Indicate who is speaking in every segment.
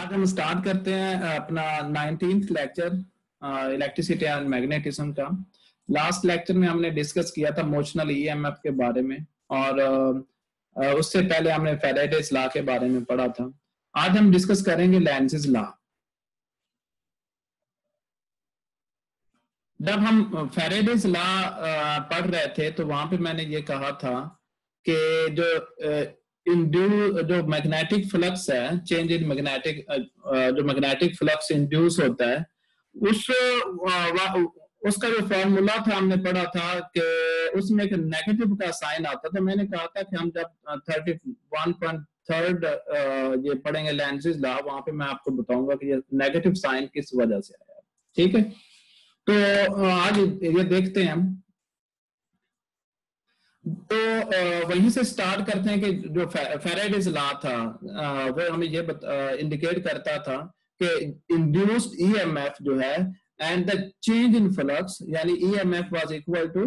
Speaker 1: आज हम स्टार्ट करते हैं अपना 19th lecture electricity and magnetism का। लास्ट लेक्चर में हमने डिस्कस किया था मोशनल ईएमएफ के बारे में और उससे पहले हमने फैराडेज लॉ के बारे में पढ़ा था। आज हम डिस्कस करेंगे लेंज़ लॉ। जब हम फैराडेज लॉ पढ़ रहे थे तो वहां पे मैंने ये कहा था कि जो मैग्नेटिक फ्लक्स है, चेंज इन मैग्नेटिक जो मैग्नेटिक फ्लक्स इंड्यूस होता है उसका जो फॉर्मूला था हमने पढ़ा था कि उसमें एक नेगेटिव का साइन आता था। मैंने कहा था कि हम जब 31.3 ये पढ़ेंगे लेंज़ लॉ, वहां पे मैं आपको बताऊंगा कि ये नेगेटिव साइन किस वजह से आया। ठीक है, तो आज ये देखते हैं हम। तो वहीं से स्टार्ट करते हैं कि जो फैराडेज लॉ था वो हमें ये इंडिकेट करता था कि इंड्यूस्ड ईएमएफ जो है and the change in flux यानी EMF was equal to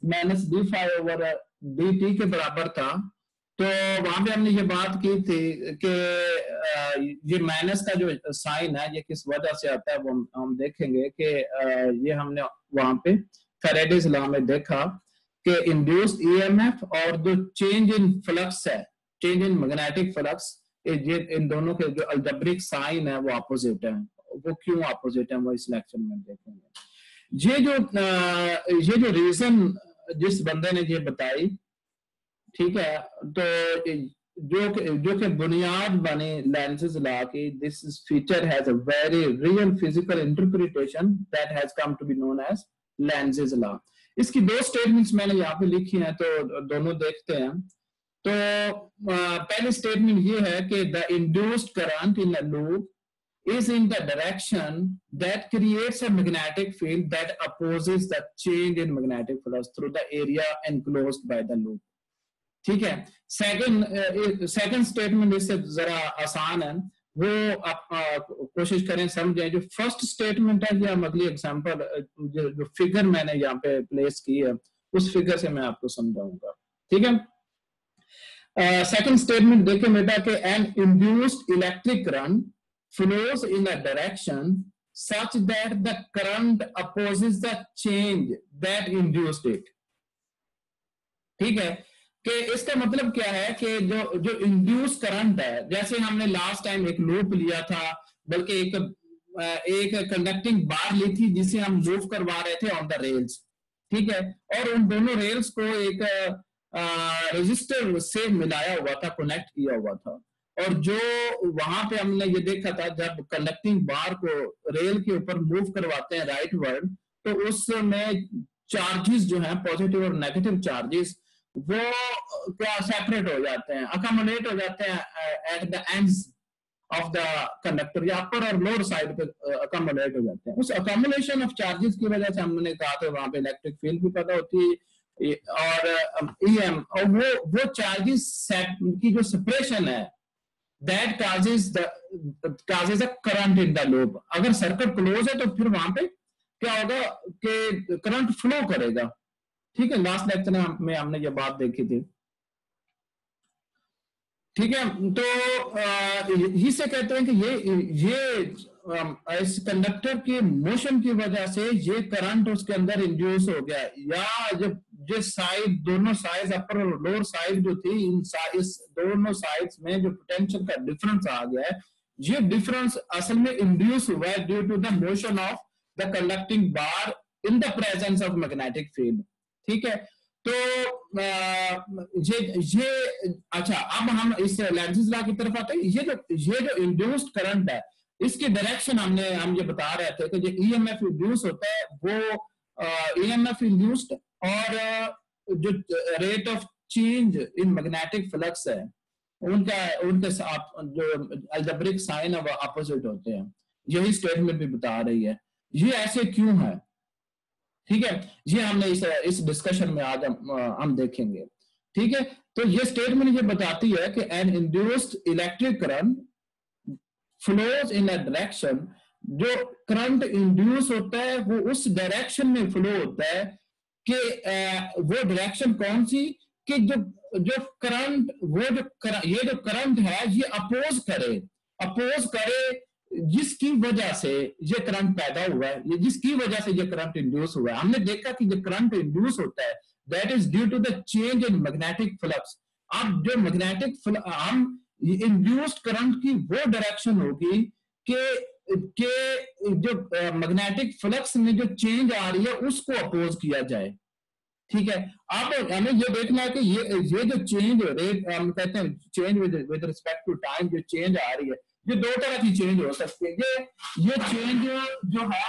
Speaker 1: minus d∅/dt के बराबर था। तो वहां पे हमने ये बात की थी कि ये माइनस का जो साइन है ये किस वजह से आता है वो हम देखेंगे कि ये हमने वहां पे फैराडेज लॉ में देखा कि इंड्यूस्ड ईएमएफ और जो चेंज इन फ्लक्स है, चेंज इन मैग्नेटिक फ्लक्स, ये इन दोनों के जो अलजेब्रिक साइन है वो ऑपोजिट है। वो क्यों ऑपोजिट है वो इस लेक्चर में देखेंगे। ये जो रीजन जिस बंदे ने ये बताई, ठीक है, तो जो कि बुनियाद बनी लेंज़ लॉ की, this feature has a very real physical interpretation that has come to be known as Lenz law. इसकी दो स्टेटमेंट्स मैंने यहाँ पे लिखी हैं, तो दोनों देखते हैं। तो पहली स्टेटमेंट ये है कि the induced current in a loop is in the direction that creates a magnetic field that opposes the change in magnetic flux through the area enclosed by the loop। ठीक है, सेकंड स्टेटमेंट इससे जरा आसान है, वो आप कोशिश करें समझें। जो फर्स्ट स्टेटमेंट है, ये हम अगली एग्जांपल जो फिगर मैंने यहाँ पे प्लेस की है उस फिगर से मैं आपको समझाऊंगा। ठीक है, सेकंड स्टेटमेंट देखें बेटा कि an induced electric current flows in a direction such that the current opposes the change that induced it। ठीक है, कि इसका मतलब क्या है कि जो इंड्यूस करंट है, जैसे हमने लास्ट टाइम एक लूप लिया था, बल्कि एक कंडक्टिंग बार ली थी जिसे हम मूव करवा रहे थे ऑन द रेल्स। ठीक है, और उन दोनों रेल्स को एक रेजिस्टर से मिलाया हुआ था, कनेक्ट किया हुआ था। और जो वहां पे हमने ये देखा था, जब कंडक्टिंग बार को रेल के ऊपर मूव करवाते हैं राइट वर्ड, तो उसमें चार्जेस जो हैं, पॉजिटिव और नेगेटिव चार्जेस, वो क्या सेपरेट हो जाते हैं, अकोमोडेट हो जाते हैं at the ends of the conductor, या अपर और लोअर साइड पे अकोमोडेट हो जाते हैं। उस अकोमोडेशन ऑफ चार्जेस की वजह से हमने कहा था वहां पे इलेक्ट्रिक फील्ड भी पैदा होती है और ईएम, और वो चार्जेस की जो सेपरेशन है that causes a current in the loop। अगर सर्किट क्लोज है तो फिर वहां पे क्या होगा कि करंट फ्लो करेगा। ठीक है, लास्ट लेक्चर में हमने ये बात देखी थी। ठीक है, तो इसे कहते हैं कि ये इस कंडक्टर के मोशन की वजह से ये करंट उसके अंदर इंड्यूस हो गया, या जब जिस साइड, दोनों साइड अपर और लोअर साइड जो थी, इस दोनों साइड्स में जो पोटेंशियल का डिफरेंस आ गया है, ये डिफरेंस असल में इंड्यूस हुआ है due to the motion of the conducting bar in the presence of magnetic field. ठीक है, तो ये अच्छा, अब हम इस लेंज़ लॉ की तरफ आते हैं। ये जो इंड्यूस्ड करंट है, इसकी डायरेक्शन हम ये बता रहे थे कि जो ईएमएफ इंड्यूस होता है वो ईएमएफ इंड्यूस्ड और जो rate of change in magnetic flux है उनके साथ जो अलजेब्रिक साइन है वो अपोजिट होते हैं। यही स्टेटमेंट भी बता रही है। ये ऐसे क्यों है, ठीक है, ये हमने इस डिस्कशन में आज हम देखेंगे। ठीक है, तो ये स्टेटमेंट ये बताती है कि an induced electric current flows in a direction, जो करंट इंड्यूस होता है वो उस डायरेक्शन में फ्लो होता है कि वो डायरेक्शन कौन सी, कि जो करंट, ये जो करंट है ये अपोज करे अपोज करे, जिसकी वजह से ये करंट पैदा हुआ है, ये जिसकी वजह से ये करंट इंड्यूस हुआ है। हमने देखा कि जो करंट इंड्यूस होता है that is due to the change in magnetic flux. अब जो मैग्नेटिक हम इंड्यूस्ड करंट की वो डायरेक्शन होगी कि जो मैग्नेटिक फ्लक्स में जो चेंज आ रही है उसको अपोज किया जाए। ठीक है, अब हमें ये देखना है कि ये जो चेंज रेट हम कहते हैं change with respect to time, जो चेंज आ रही है ये दो तरह की चेंज हो सकती है। ये चेंज जो है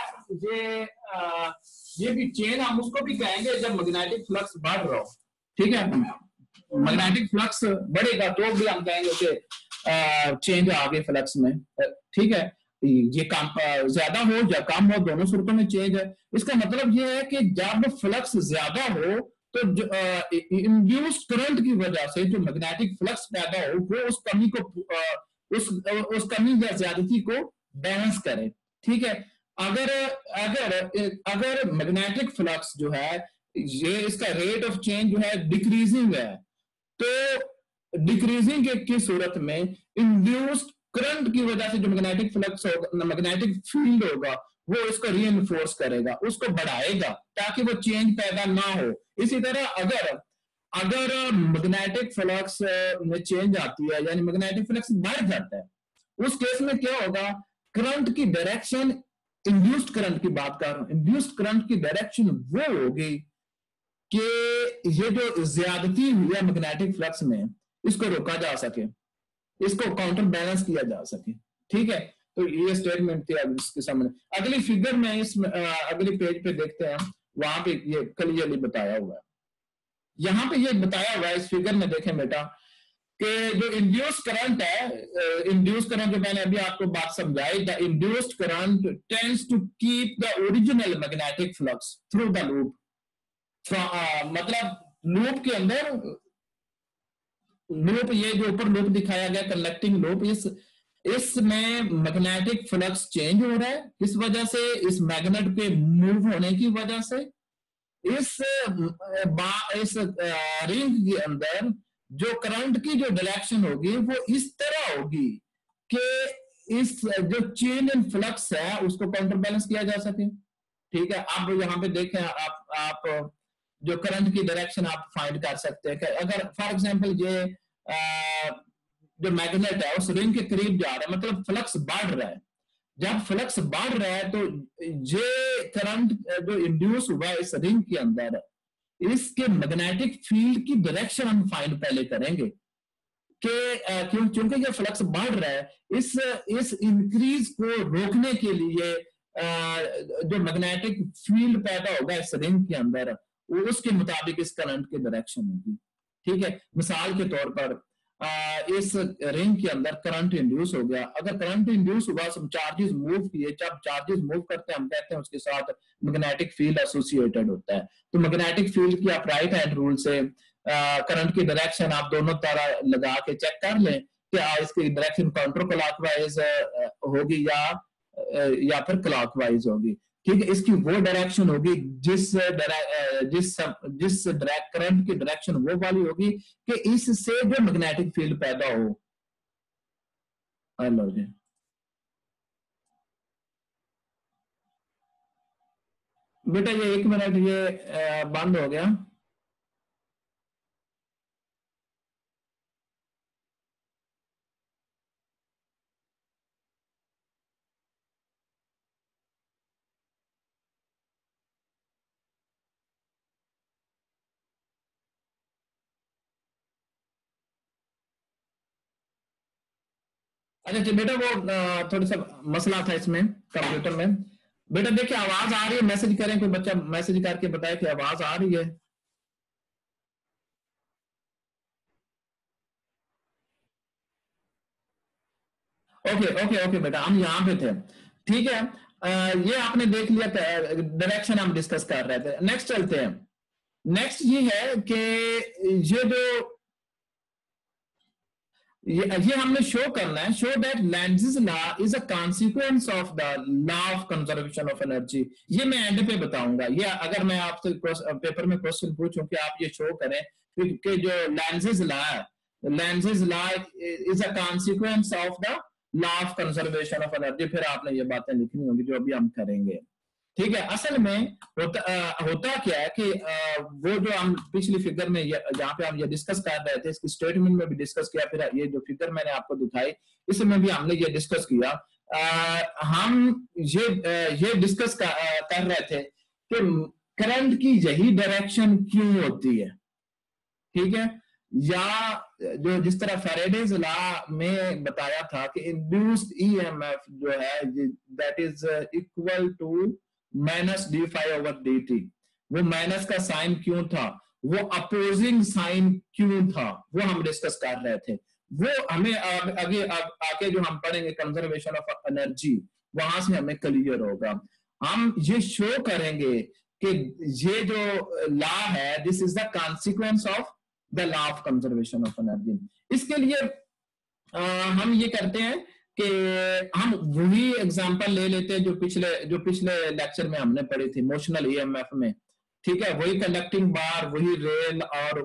Speaker 1: ये भी चेंज हम उसको भी कहेंगे जब मैग्नेटिक फ्लक्स बढ़ रहा हो। ठीक है, मैग्नेटिक फ्लक्स बढ़ेगा तो भी हम कहेंगे कि चेंज आ गए फ्लक्स में। ठीक है, ये कम ज्यादा हो या कम हो, दोनों सूरतों में चेंज है। इसका मतलब ये है कि जब फ्लक्स ज्यादा हो तो इंड्यूस्ड करंट की वजह से जो मैग्नेटिक फ्लक्स पैदा हो वो उस कमी को उस कमी या ज्यादती को बैलेंस करे। ठीक है, अगर अगर अगर मैग्नेटिक फ्लक्स जो है ये इसका रेट ऑफ चेंज जो है डिक्रीजिंग है, तो डिक्रीजिंग की सूरत में इंड्यूस्ड करंट की वजह से जो मैग्नेटिक फ्लक्स होगा, मैग्नेटिक फील्ड होगा, वो इसको रीइंफोर्स करेगा, उसको बढ़ाएगा ताकि वो चेंज पैदा ना हो। इसी तरह अगर मैग्नेटिक फ्लक्स में चेंज आती है यानी मैग्नेटिक फ्लक्स बढ़ जाता है, उस केस में क्या होगा, करंट की डायरेक्शन, इंड्यूस्ड करंट की बात कर रहा हूं, इंड्यूस्ड करंट की डायरेक्शन वो होगी कि ये जो ज्यादती हुई है मैग्नेटिक फ्लक्स में इसको रोका जा सके, इसको काउंटर बैलेंस किया जा सके। ठीक है, तो ये स्टेटमेंट थी अब इसके सामने। अगली फिगर में इस अगली पेज पे देखते हैं, वहां पे ये क्लियरली बताया हुआ है। यहां पे ये बताया हुआ है इस फिगर में, देखें बेटा कि जो इंड्यूस करंट है, इंड्यूस करंट जो मैंने अभी आपको बात समझाई, the induced current tends to keep the original magnetic flux through the loop. मतलब लूप के अंदर, लूप ये जो ऊपर लूप दिखाया गया कंडक्टिंग लूप, इसमें मैग्नेटिक फ्लक्स चेंज हो रहा है, किस वजह से, इस मैग्नेट के मूव होने की वजह से। इस रिंग के अंदर जो करंट की जो डायरेक्शन होगी वो इस तरह होगी कि इस जो चेंज इन फ्लक्स है उसको काउंटर बैलेंस किया जा सके। ठीक है, अब यहाँ पे देखें आप जो करंट की डायरेक्शन आप फाइंड कर सकते हैं कि अगर फॉर एग्जांपल ये जो मैग्नेट है उस रिंग के करीब जा रहा है, मतलब फ्लक्स बढ़ रहा है। जब फ्लक्स बढ़ रहा है तो ये करंट जो इंड्यूस हुआ है इस रिंग के अंदर, इसके मैग्नेटिक फील्ड की डायरेक्शन हम फाइंड पहले करेंगे कि क्योंकि ये फ्लक्स बढ़ रहा है, इस इंक्रीज को रोकने के लिए जो मैग्नेटिक फील्ड पैदा होगा इस रिंग के अंदर, वो उसके मुताबिक इस करंट की डायरेक्शन होगी। ठीक है, मिसाल के तौर पर इस रिंग के अंदर करंट इंड्यूस हो गया। अगर करंट इंड्यूस हुआ, सब चार्जेस मूव किए, जब चार्जेस मूव करते हैं हम कहते हैं उसके साथ मैग्नेटिक फील्ड एसोसिएटेड होता है। तो मैग्नेटिक फील्ड की आप राइट हैंड रूल से करंट की डायरेक्शन आप दोनों तरह लगा के चेक कर लें कि इसकी डायरेक्शन काउंटर क्लॉकवाइज होगी या फिर क्लॉकवाइज होगी। ठीक है, इसकी वो डायरेक्शन होगी जिस करंट की डायरेक्शन वो वाली होगी कि इससे जो मैग्नेटिक फील्ड पैदा हो। हेलो जी, बेटा ये 1 मिनट ये बंद हो गया। अच्छा जी बेटा, वो थोड़ा सा मसला था इसमें कंप्यूटर में। बेटा देखिए आवाज आ रही है, मैसेज करें, कोई बच्चा मैसेज करके बताए कि आवाज आ रही है। ओके ओके ओके बेटा, हम यहाँ पे थे। ठीक है, ये आपने देख लिया, डायरेक्शन हम डिस्कस कर रहे थे। नेक्स्ट चलते हैं। नेक्स्ट ये है कि ये जो ये हमने शो करना है, show that Lenz's law is a consequence of the law of conservation of energy. ये मैं एंड पे बताऊंगा। ये अगर मैं आपसे पेपर में क्वेश्चन पूछूं कि आप ये शो करें कि जो लेंज़ेस लॉ है, Lenz's law is a consequence of the law of conservation of energy, फिर आपने ये बातें लिखनी होगी जो अभी हम करेंगे। ठीक है, असल में होता क्या है कि वो जो हम पिछली फिगर में जहाँ पे हम ये डिस्कस कर रहे थे, इसकी स्टेटमेंट में भी डिस्कस किया, फिर ये जो फिगर मैंने आपको दिखाई इसमें भी हमने ये डिस्कस किया। हम ये डिस्कस कर रहे थे कि करंट की यही डायरेक्शन क्यों होती है, ठीक है, या जो जिस तरह फैराडेज लॉ में बताया था कि इंड्यूस्ड ईएमएफ जो है that is equal to minus d phi over d t. वो माइनस का साइन क्यों था, वो अपोजिंग साइन क्यों था, वो हम डिस्कस कर रहे थे। वो हमें आगे जो हम पढ़ेंगे कंजर्वेशन ऑफ एनर्जी, वहां से हमें क्लियर होगा। हम ये शो करेंगे कि ये जो लॉ है this is the consequence of the law of conservation of energy. इसके लिए हम ये करते हैं कि हम वही एग्जांपल ले लेते हैं जो पिछले लेक्चर में हमने पढ़ी थी मोशनल ईएमएफ में। ठीक है, वही कंडक्टिंग बार, वही रेल और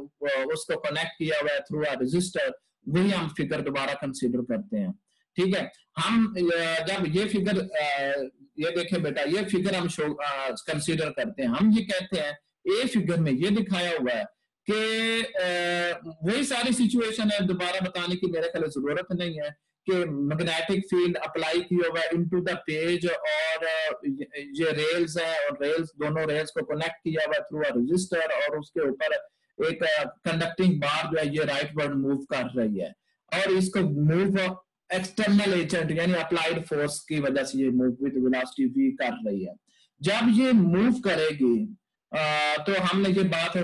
Speaker 1: उसको कनेक्ट किया हुआ है थ्रू अ रेजिस्टर, वही हम फिगर दोबारा कंसीडर करते हैं। ठीक है, हम जब ये फिगर ये देखें बेटा, ये फिगर हम कंसीडर करते हैं, हम ये कहते हैं ए फिगर में ये दिखाया हुआ है कि वही सारी सिचुएशन है, दोबारा बताने की मेरे ख्याल जरूरत नहीं है कि मैग्नेटिक फील्ड अप्लाई किया हुआ है इनटू द पेज और ये रेल्स है और रेल्स, दोनों रेल्स को कनेक्ट किया हुआ थ्रू अ रजिस्टर और उसके ऊपर एक कंडक्टिंग बार जो है ये राइट वर्ड मूव कर रही है और इसको मूव एक्सटर्नल एजेंट यानी अप्लाइड फोर्स की वजह से ये मूव विद वेलोसिटी v कर रही है। जब ये मूव करेगी तो हमने ये बात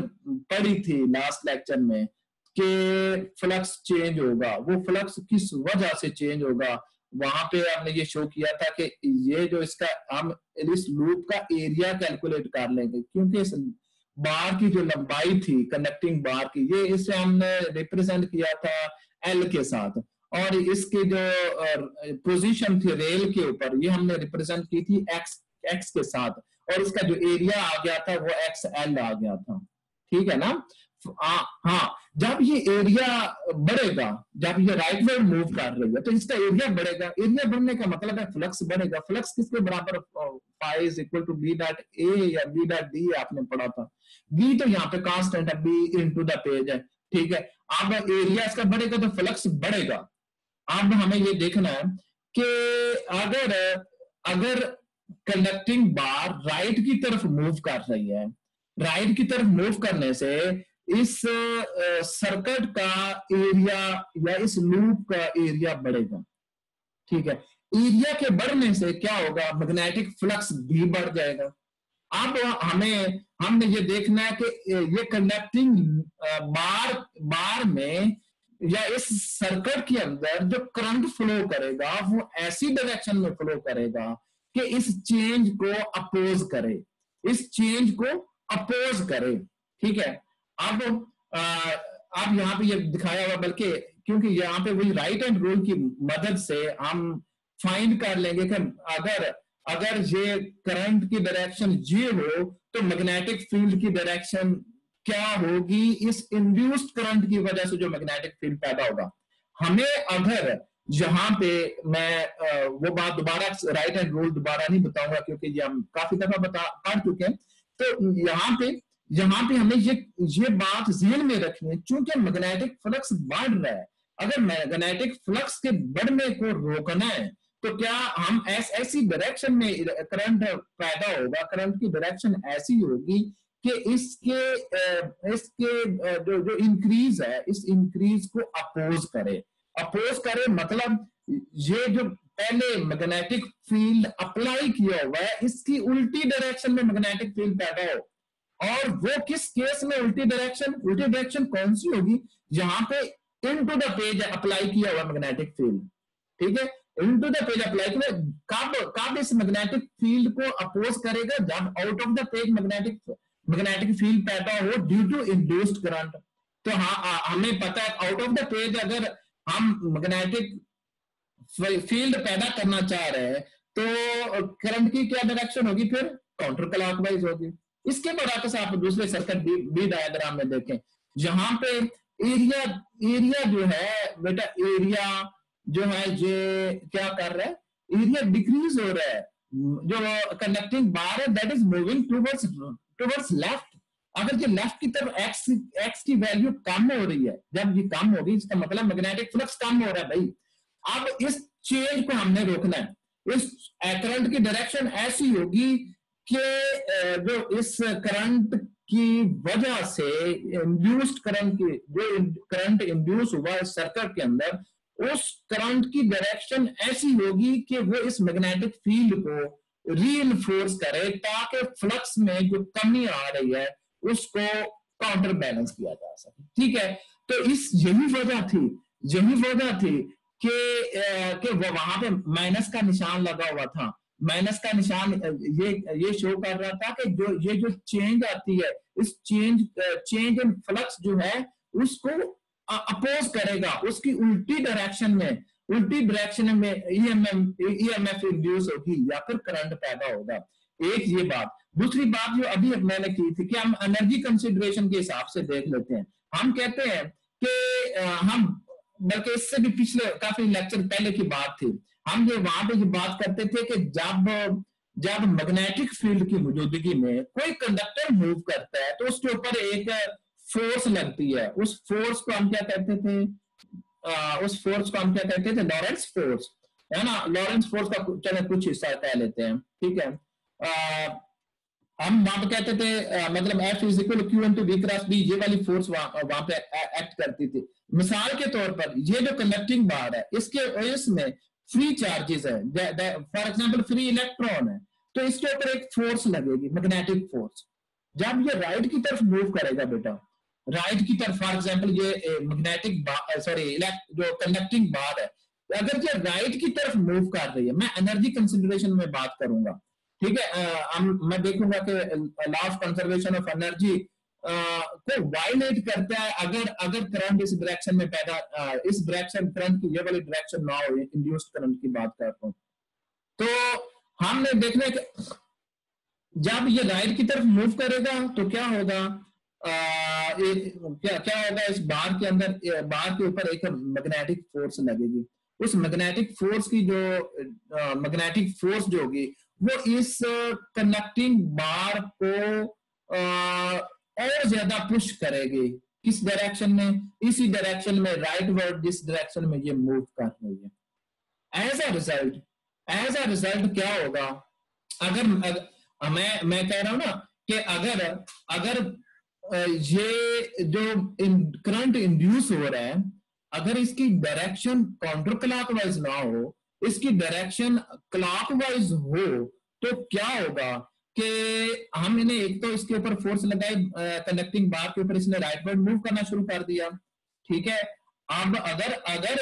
Speaker 1: पढ़ी थी लास्ट लेक्चर में कि फ्लक्स चेंज होगा। वो फ्लक्स किस वजह से चेंज होगा, वहां पे हमने ये शो किया था कि ये जो इसका हम इस लूप का एरिया कैलकुलेट कर लेंगे, क्योंकि इस बार की जो लंबाई थी कंडक्टिंग बार की, ये इसे हमने रिप्रेजेंट किया था एल के साथ और इसकी जो पोजीशन थी रेल के ऊपर ये हमने रिप्रेजेंट की थी एक्स के साथ और इसका जो एरिया आ गया था वो एक्स एल आ गया था। ठीक है ना। हाँ, जब ये एरिया बढ़ेगा, जब ये राइट वर्ड मूव कर रही है तो इसका एरिया बढ़ेगा। एरिया बढ़ने का मतलब है फ्लक्स बढ़ेगा। फ्लक्स किसके बराबर, phi is equal to B dot A या बी डॉट डी आपने पढ़ा था। बी तो यहाँ पे कांस्टेंट है, बी इनटू द पेज है। ठीक है, अब एरिया इसका बढ़ेगा तो फ्लक्स बढ़ेगा। अब हमें ये देखना है कि अगर कंडक्टिंग बार राइट की तरफ मूव कर रही है, राइट की तरफ मूव करने से इस सर्किट का एरिया या इस लूप का एरिया बढ़ेगा। ठीक है, एरिया के बढ़ने से क्या होगा, मैग्नेटिक फ्लक्स भी बढ़ जाएगा। अब हमने ये देखना है कि ये कंडक्टिंग बार में या इस सर्किट के अंदर जो करंट फ्लो करेगा वो ऐसी डायरेक्शन में फ्लो करेगा कि इस चेंज को अपोज करे, इस चेंज को अपोज करे। ठीक है, अब यहाँ पे ये दिखाया हुआ, बल्कि क्योंकि यहाँ पे वही राइट हैंड रूल की मदद से हम फाइंड कर लेंगे कि अगर ये करंट की डायरेक्शन ये हो तो मैग्नेटिक फील्ड की डायरेक्शन क्या होगी इस इंड्यूस्ड करंट की वजह से जो मैग्नेटिक फील्ड पैदा होगा। हमें अगर यहाँ पे मैं वो बात दोबारा राइट हैंड रूल दोबारा नहीं बताऊंगा क्योंकि ये हम काफी दफा पढ़ चुके हैं। तो यहाँ पे हमें ये बात ध्यान में रखनी है, चूंकि मैग्नेटिक फ्लक्स बढ़ रहा है, अगर मैग्नेटिक फ्लक्स के बढ़ने को रोकना है तो क्या हम ऐसी डायरेक्शन में करंट पैदा होगा, करंट की डायरेक्शन ऐसी होगी कि इसके जो इंक्रीज है इस इंक्रीज को अपोज करे मतलब ये जो पहले मैग्नेटिक फील्ड अप्लाई किया हुआ है इसकी उल्टी डायरेक्शन में मैग्नेटिक फील्ड पैदा हो। और वो किस केस में उल्टी डायरेक्शन कौन सी होगी, जहां पे इनटू द पेज अप्लाई किया हुआ मैग्नेटिक फील्ड। ठीक है, इनटू द पेज अप्लाई किया, कब इस मैग्नेटिक फील्ड को अपोज करेगा, जब out of the page magnetic field पैदा हो ड्यू टू इंड्यूस्ड करंट। तो हाँ, हमें पता है आउट ऑफ द पेज अगर हम मैग्नेटिक फील्ड पैदा करना चाह रहे हैं तो करंट की क्या डायरेक्शन होगी, फिर काउंटर क्लॉकवाइज होगी। इसके बराबर से आप दूसरे सर्किट बी डायग्राम में देखें, जहां पे एरिया जो है बेटा, एरिया जो है ये क्या कर रहा है, एरिया डिक्रीज हो रहा है, जो कंडक्टिंग बार है that is moving towards left. अगर ये लेफ्ट की तरफ एक्स की वैल्यू कम हो रही है, जब ये कम होगी इसका मतलब मैग्नेटिक फ्लक्स कम हो रहा है भाई। अब इस चेंज को हमने रोकना है, इस करंट की डायरेक्शन ऐसी होगी कि जो इस करंट की वजह से इंड्यूस्ड करंट की, जो करंट इंड्यूस हुआ इस सर्किट के अंदर, उस करंट की डायरेक्शन ऐसी होगी कि वो इस मैग्नेटिक फील्ड को रीइंफोर्स करे, ताकि फ्लक्स में जो कमी आ रही है उसको काउंटर बैलेंस किया जा सके। ठीक है, तो इस यही वजह थी कि वो वहां पे माइनस का निशान लगा हुआ था। माइनस का निशान ये शो कर रहा था कि जो चेंज आती है, इस चेंज इन फ्लक्स जो है उसको अपोज करेगा, उसकी उल्टी डायरेक्शन में ईएमएफ इंड्यूस होगी या फिर करंट पैदा होगा। एक ये बात। दूसरी बात जो अभी मैंने की थी कि हम एनर्जी कंसिडरेशन के हिसाब से देख लेते हैं। हम कहते हैं कि हम, बल्कि इससे भी पिछले काफी लेक्चर पहले की बात थी, हम ये वहां पे ये बात करते थे कि जब मैग्नेटिक फील्ड की मौजूदगी में कोई कंडक्टर मूव करता है तो उसके ऊपर एक फोर्स लगती है। उस फोर्स को हम क्या कहते थे, लॉरेंस फोर्स, है ना। लॉरेंस फोर्स का चलो कुछ हिस्सा कह लेते हैं, ठीक है। हम वहां पे कहते थे मतलब F is equal q into v cross B, ये वाली फोर्स वहां पे एक्ट करती थी। मिसाल के तौर पर ये जो कंडक्टिंग बार है इसमें फ्री चार्जेस है, फॉर एग्जांपल फ्री इलेक्ट्रॉन है, तो इसके ऊपर एक फोर्स लगेगी, मैग्नेटिक फोर्स। जब ये राइट की तरफ मूव करेगा बेटा, राइट की तरफ, फॉर एग्जांपल ये मैग्नेटिक जो कंडक्टिंग बार है, अगर ये राइट की तरफ मूव कर रही है, मैं एनर्जी कंसिडरेशन में बात करूंगा, ठीक है। मैं देखूंगा कि law of conservation of energy को वायलेट करता है अगर करंट इस डायरेक्शन में इस डायरेक्शन करंट की ये वाली डायरेक्शन ना हो, इंड्यूस्ड करंट की बात करता हूं, तो हमने देखना कि जब ये राइट की तरफ मूव करेगा तो क्या होगा, क्या होगा, इस बार के अंदर, बार के ऊपर एक मैग्नेटिक फोर्स लगेगी। उस मैग्नेटिक फोर्स की जो मैग्नेटिक फोर्स जो होगी वो इस कंडक्टिंग बार को और ज्यादा पुश करेगी। किस डायरेक्शन में, इसी डायरेक्शन में, राइट वर्ड जिस डायरेक्शन में ये मूव कर रही है। एज अ रिजल्ट क्या होगा, अगर मैं कह रहा हूं ना कि अगर ये जो करंट इंड्यूस हो रहा है, अगर इसकी डायरेक्शन काउंटर क्लॉकवाइज ना हो, इसकी डायरेक्शन क्लॉकवाइज हो, तो क्या होगा कि हम इन्हें, एक तो इसके ऊपर फोर्स लगाई कंडक्टिंग बार के ऊपर, इसने राइटवर्ड मूव करना शुरू कर दिया, ठीक है। अब अगर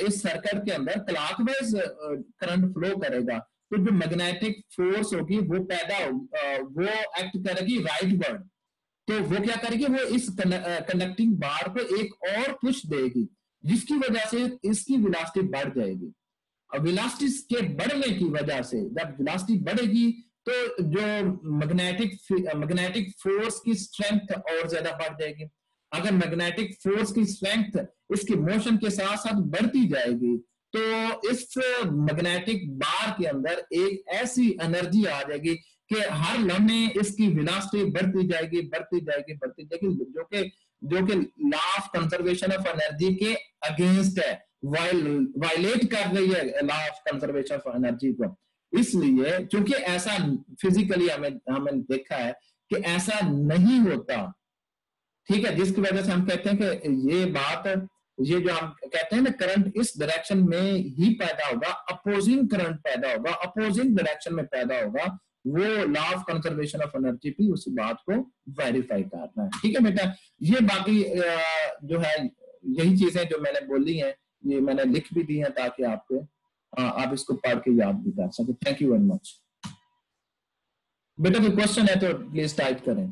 Speaker 1: इस सर्किट के अंदर क्लॉकवाइज करंट फ्लो करेगा तो जो मैग्नेटिक फोर्स होगी वो एक्ट करेगी राइटवर्ड, तो वो क्या करेगी, वो इस कंडक्टिंग बार को एक और पुश देगी, जिसकी वजह से इसकी वेलोसिटी बढ़ जाएगी। और वेलोसिटी के बढ़ने की वजह से, जब वेलोसिटी बढ़ेगी तो जो मैग्नेटिक फोर्स की स्ट्रेंथ और ज्यादा बढ़ जाएगी। अगर मैग्नेटिक फोर्स की स्ट्रेंथ इसकी मोशन के साथ साथ बढ़ती जाएगी तो इस मैग्नेटिक बार के अंदर एक ऐसी एनर्जी आ जाएगी कि हर लम्हे इसकी वेलोसिटी बढ़ती जाएगी, जो कि law of conservation of energy के अगेंस्ट है, वायलेट कर रही है law of conservation of energy को। इसलिए क्योंकि ऐसा फिजिकली हमें देखा है कि ऐसा नहीं होता, ठीक है, जिसकी वजह से हम कहते हैं कि ये जो हम कहते हैं ना, करंट इस डायरेक्शन में ही पैदा होगा, अपोजिंग करंट पैदा होगा, अपोजिंग डायरेक्शन में पैदा होगा, वो law of conservation of energy भी उस बात को वेरीफाई करना है, ठीक है बेटा। ये बाकी जो है यही चीजें जो मैंने बोली हैं, ये मैंने लिख भी दी हैं ताकि आप इसको पढ़ के याद भी कर सके। Thank you very much. बेटा कोई क्वेश्चन है तो प्लीज टाइप करें।